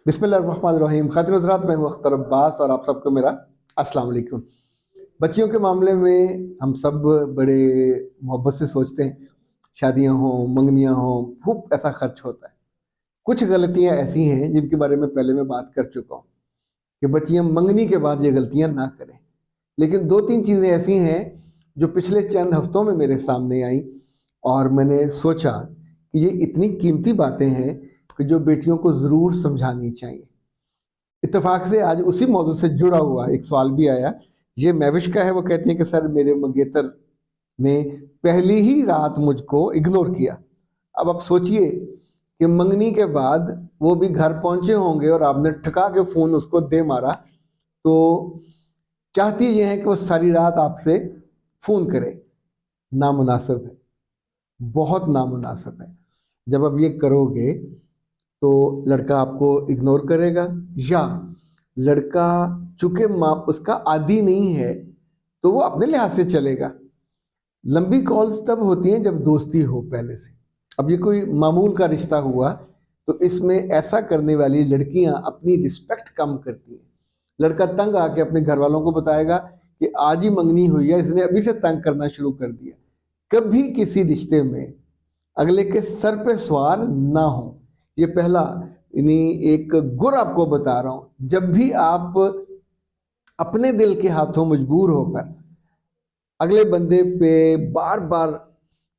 बिस्मिल्लाहिर्रहमानिर्रहीम। खातिन हज़रात, मैं हूँ अख्तर अब्बास और आप सबको मेरा अस्सलाम वालेकुम। बच्चियों के मामले में हम सब बड़े मोहब्बत से सोचते हैं, शादियाँ हों, मंगनियाँ हों, खूब पैसा खर्च होता है। कुछ गलतियाँ ऐसी हैं जिनके बारे में पहले मैं बात कर चुका हूँ कि बच्चियाँ मंगनी के बाद ये गलतियाँ ना करें। लेकिन दो तीन चीज़ें ऐसी हैं जो पिछले चंद हफ्तों में मेरे सामने आई और मैंने सोचा कि ये इतनी कीमती बातें हैं कि जो बेटियों को ज़रूर समझानी चाहिए। इत्तेफाक से आज उसी मौजू से जुड़ा हुआ एक सवाल भी आया। ये महविश का है। वो कहती हैं कि सर, मेरे मंगेतर ने पहली ही रात मुझको इग्नोर किया। अब आप सोचिए कि मंगनी के बाद वो भी घर पहुंचे होंगे और आपने ठका के फ़ोन उसको दे मारा, तो चाहती ये है कि वो सारी रात आपसे फ़ोन करे। नामुनासिब है, बहुत नामुनासिब है। जब आप ये करोगे तो लड़का आपको इग्नोर करेगा, या लड़का चूंकि माँ उसका आदी नहीं है तो वो अपने लिहाज से चलेगा। लंबी कॉल्स तब होती हैं जब दोस्ती हो पहले से। अब ये कोई मामूल का रिश्ता हुआ तो इसमें ऐसा करने वाली लड़कियां अपनी रिस्पेक्ट कम करती हैं। लड़का तंग आके अपने घर वालों को बताएगा कि आज ही मंगनी हुई है, इसने अभी से तंग करना शुरू कर दिया। कभी किसी रिश्ते में अगले के सर पे सवार ना हो, ये पहला यानी एक गुर आपको बता रहा हूं। जब भी आप अपने दिल के हाथों मजबूर होकर अगले बंदे पे बार बार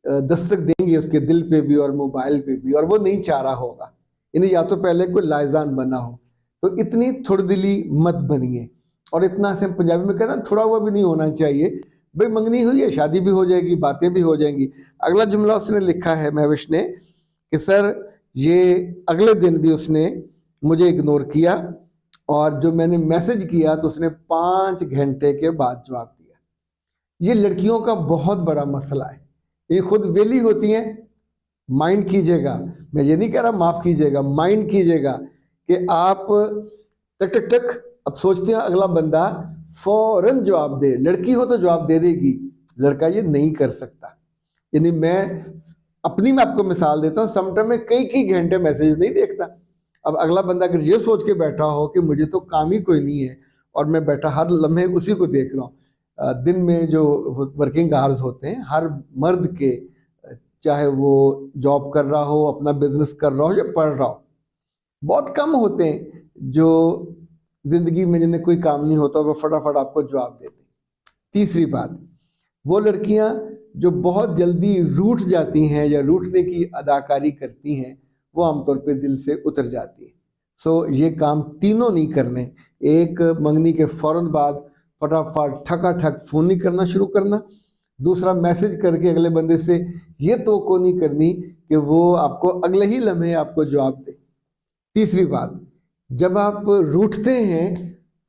दस्तक देंगे, उसके दिल पे भी और मोबाइल पे भी, और वो नहीं चाह रहा होगा, यानी या तो पहले कोई लाइजान बना हो, तो इतनी थोड़ी दिली मत बनिए। और इतना से पंजाबी में कहते हैं थोड़ा हुआ भी नहीं होना चाहिए। भाई मंगनी हुई है, शादी भी हो जाएगी, बातें भी हो जाएंगी। अगला जुमला उसने लिखा है महविश ने कि सर, ये अगले दिन भी उसने मुझे इग्नोर किया और जो मैंने मैसेज किया तो उसने 5 घंटे के बाद जवाब दिया। ये लड़कियों का बहुत बड़ा मसला है। ये खुद वेली होती हैं। माइंड कीजिएगा, मैं ये नहीं कह रहा माफ कीजिएगा, माइंड कीजिएगा कि आप टक टक टक अब सोचते हैं अगला बंदा फौरन जवाब दे। लड़की हो तो जवाब दे देगी, लड़का ये नहीं कर सकता। यानी मैं अपनी में आपको मिसाल देता हूँ, समटाइम में कई कई घंटे मैसेज नहीं देखता। अब अगला बंदा अगर ये सोच के बैठा हो कि मुझे तो काम ही कोई नहीं है और मैं बैठा हर लम्हे उसी को देख रहा हूँ। दिन में जो वर्किंग आवर्स होते हैं हर मर्द के, चाहे वो जॉब कर रहा हो, अपना बिजनेस कर रहा हो या पढ़ रहा हो, बहुत कम होते हैं जो जिंदगी में जिन्हें कोई काम नहीं होता वो फटाफट आपको जवाब देते। तीसरी बात, वो लड़कियां जो बहुत जल्दी रूठ जाती हैं या रूठने की अदाकारी करती हैं, वो आमतौर पे दिल से उतर जाती है। सो ये काम तीनों नहीं करने। एक, मंगनी के फौरन बाद फटाफट ठकाठक फ़ोन नहीं करना शुरू करना। दूसरा, मैसेज करके अगले बंदे से ये तवक्को नहीं करनी कि वो आपको अगले ही लम्हे आपको जवाब दे। तीसरी बात, जब आप रूठते हैं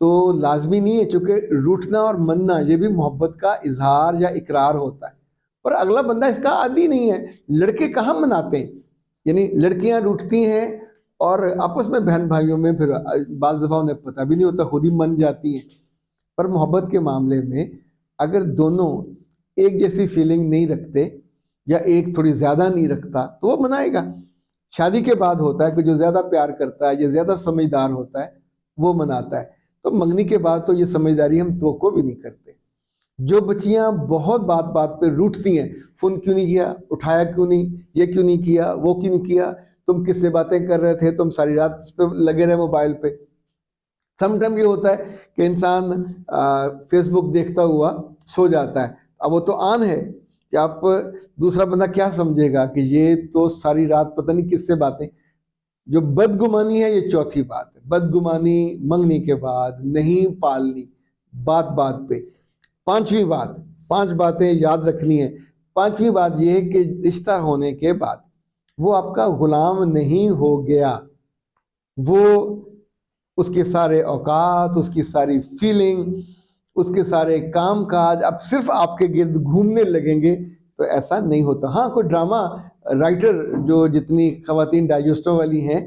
तो लाजमी नहीं है, चूंकि रूठना और मनना ये भी मोहब्बत का इजहार या इकरार होता है, पर अगला बंदा इसका आदी नहीं है। लड़के कहाँ मनाते हैं, यानी लड़कियां रूठती हैं और आपस में बहन भाइयों में फिर बाज़ दफ़ा उन्हें पता भी नहीं होता, खुद ही मन जाती हैं। पर मोहब्बत के मामले में अगर दोनों एक जैसी फीलिंग नहीं रखते या एक थोड़ी ज़्यादा नहीं रखता तो वो मनाएगा। शादी के बाद होता है कि जो ज़्यादा प्यार करता है या ज़्यादा समझदार होता है वो मनाता है। तो मंगनी के बाद तो ये समझदारी हम तवक्को भी नहीं करते। जो बच्चियां बहुत बात बात पे रूठती हैं, फ़ोन क्यों नहीं किया, उठाया क्यों नहीं, ये क्यों नहीं किया, वो क्यों नहीं किया, तुम किससे बातें कर रहे थे, तुम सारी रात उस पर लगे रहे मोबाइल पे। समटाइम ये होता है कि इंसान फेसबुक देखता हुआ सो जाता है। अब वो तो आन है कि आप, दूसरा बंदा क्या समझेगा कि ये तो सारी रात पता नहीं किससे बातें। जो बदगुमानी है ये चौथी बात है। बदगुमानी मंगनी के बाद नहीं पालनी, बात बात पे। पांचवी बात, 5 बातें याद रखनी है। पांचवी बात यह है कि रिश्ता होने के बाद वो आपका गुलाम नहीं हो गया, वो उसके सारे औकात, उसकी सारी फीलिंग, उसके सारे काम काज अब सिर्फ आपके गिर्द घूमने लगेंगे, तो ऐसा नहीं होता। हाँ, कोई ड्रामा राइटर जो जितनी खवातीन डाइजेस्टों वाली हैं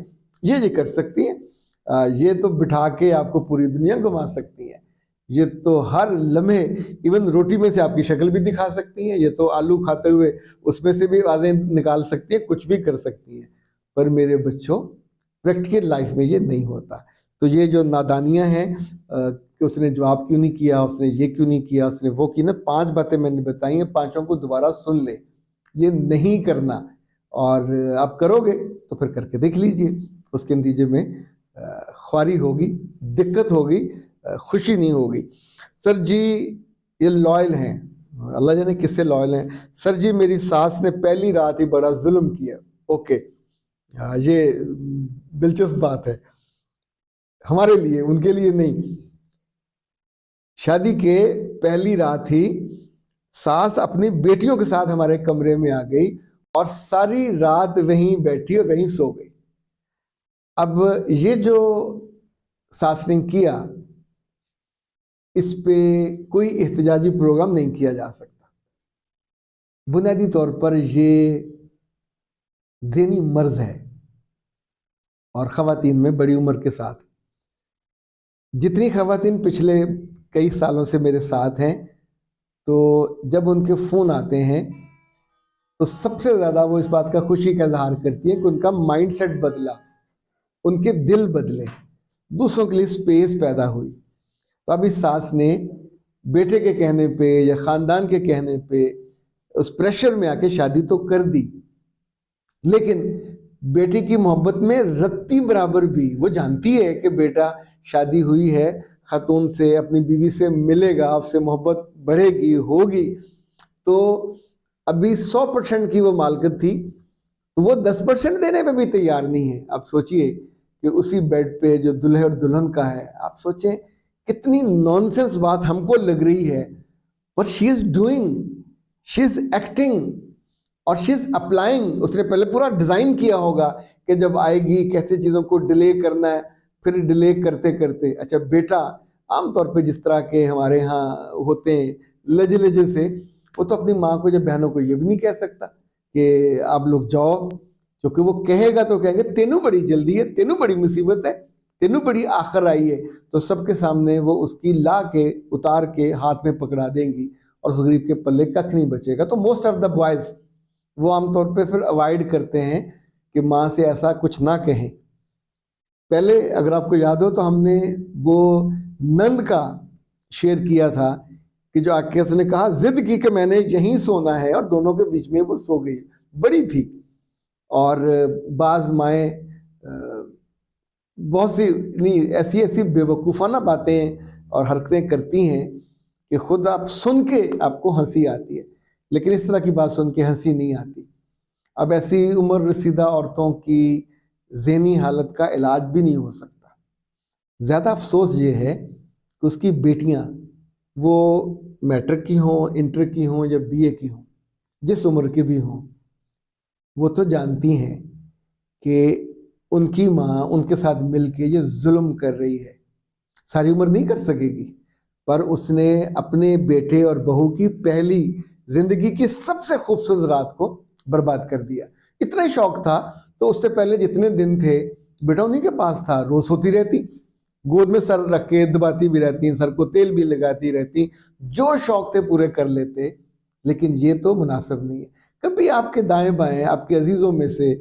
ये कर सकती हैं। ये तो बिठा के आपको पूरी दुनिया घुमा सकती हैं। ये तो हर लम्हे, इवन रोटी में से आपकी शक्ल भी दिखा सकती हैं। ये तो आलू खाते हुए उसमें से भी आवाज़ें निकाल सकती हैं, कुछ भी कर सकती हैं। पर मेरे बच्चों, प्रैक्टिकल लाइफ में ये नहीं होता। तो ये जो नादानियां हैं कि उसने जवाब क्यों नहीं किया, उसने ये क्यों नहीं किया, उसने वो की ना, 5 बातें मैंने बताई हैं, पांचों को दोबारा सुन ले, ये नहीं करना। और आप करोगे तो फिर करके देख लीजिए, उसके नतीजे में ख्वारी होगी, दिक्कत होगी, खुशी नहीं होगी। सर जी ये लॉयल हैं, अल्लाह जाने किससे लॉयल हैं। सर जी मेरी सास ने पहली रात ही बड़ा जुल्म किया। ओके, ये दिलचस्प बात है हमारे लिए, उनके लिए नहीं। शादी के पहली रात ही सास अपनी बेटियों के साथ हमारे कमरे में आ गई और सारी रात वहीं बैठी और वहीं सो गई। अब ये जो सास ने किया, इस पे कोई एहतजाजी प्रोग्राम नहीं किया जा सकता। बुनियादी तौर पर ये ज़हनी मर्ज है, और ख़वातीन में बड़ी उम्र के साथ, जितनी ख़वातीन पिछले कई सालों से मेरे साथ हैं, तो जब उनके फ़ोन आते हैं तो सबसे ज़्यादा वो इस बात का खुशी का इजहार करती है कि उनका माइंडसेट बदला, उनके दिल बदले, दूसरों के लिए स्पेस पैदा हुई। तो अब इस सास ने बेटे के कहने पे या ख़ानदान के कहने पे उस प्रेशर में आके शादी तो कर दी, लेकिन बेटी की मोहब्बत में रत्ती बराबर भी वो जानती है कि बेटा शादी हुई है, खातून से, अपनी बीवी से मिलेगा, उससे मोहब्बत बढ़ेगी, होगी। तो अभी 100% की वो मालकियत थी, तो वो 10% देने पे भी तैयार नहीं है। आप सोचिए कि उसी बेड पे जो दुल्हे और दुल्हन का है, आप सोचें कितनी नॉनसेंस बात हमको लग रही है, पर she is doing, she is acting और शी इज अप्लाइंग। उसने पहले पूरा डिजाइन किया होगा कि जब आएगी कैसे चीजों को डिले करना है, फिर डिले करते करते, अच्छा बेटा आमतौर पे जिस तरह के हमारे यहाँ होते हैं लजे लजे से, वो तो अपनी माँ को या बहनों को ये भी नहीं कह सकता कि आप लोग जाओ, क्योंकि वो कहेगा तो कहेंगे तेनू बड़ी जल्दी है, तेनू बड़ी मुसीबत है, तेनू बड़ी आखिर आई है। तो सबके सामने वो उसकी ला के उतार के हाथ में पकड़ा देंगी और उस गरीब के पल्ले कख नहीं बचेगा। तो मोस्ट ऑफ द बॉयज वो आमतौर पे फिर अवॉइड करते हैं कि माँ से ऐसा कुछ ना कहें। पहले अगर आपको याद हो तो हमने वो नंद का शेयर किया था कि जो आके उसने कहा जिद की कि मैंने यहीं सोना है, और दोनों के बीच में वो सो गई, बड़ी थी। और बाज माएँ बहुत सी नहीं ऐसी ऐसी बेवकूफ़ाना बातें और हरकतें करती हैं कि खुद आप सुन के आपको हंसी आती है, लेकिन इस तरह की बात सुन के हंसी नहीं आती। अब ऐसी उम्र रसीदा औरतों की ज़हनी हालत का इलाज भी नहीं हो सकता। ज़्यादा अफसोस ये है कि उसकी बेटियां वो मैट्रिक की हों, इंटर की हों या बीए की हों, जिस उम्र की भी हों, वो तो जानती हैं कि उनकी माँ उनके साथ मिलके ये जुल्म कर रही है। सारी उम्र नहीं कर सकेगी, पर उसने अपने बेटे और बहू की पहली जिंदगी की सबसे खूबसूरत रात को बर्बाद कर दिया। इतना ही शौक था तो उससे पहले जितने दिन थे बेटा उन्हीं के पास था, रोज सोती रहती, गोद में सर रख के दबाती भी रहती, सर को तेल भी लगाती रहती, जो शौक थे पूरे कर लेते। लेकिन ये तो मुनासिब नहीं है। कभी आपके दाएं बाएं आपके अजीजों में से,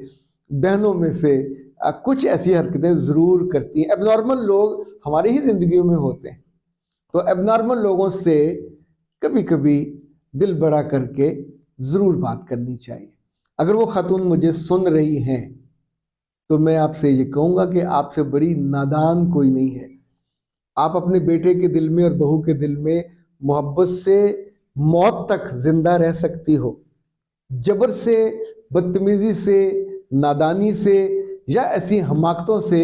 बहनों में से कुछ ऐसी हरकतें ज़रूर करती हैं। एबनॉर्मल लोग हमारी ही ज़िंदगियों में होते हैं, तो एबनॉर्मल लोगों से कभी कभी दिल बड़ा करके ज़रूर बात करनी चाहिए। अगर वो खातून मुझे सुन रही हैं तो मैं आपसे ये कहूँगा कि आपसे बड़ी नादान कोई नहीं है। आप अपने बेटे के दिल में और बहू के दिल में मोहब्बत से मौत तक जिंदा रह सकती हो। जबर से, बदतमीजी से, नादानी से या ऐसी हमाकतों से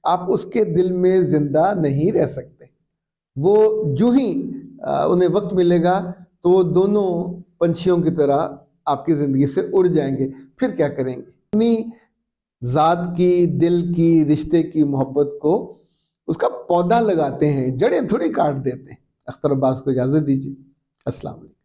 आप उसके दिल में जिंदा नहीं रह सकते। वो जो ही उन्हें वक्त मिलेगा तो वो दोनों पंछियों की तरह आपकी ज़िंदगी से उड़ जाएंगे। फिर क्या करेंगे? अपनी ज़ात की, दिल की, रिश्ते की मोहब्बत को उसका पौधा लगाते हैं, जड़ें थोड़ी काट देते हैं। अख्तर अब्बास को इजाज़त दीजिए। अस्सलाम वालेकुम।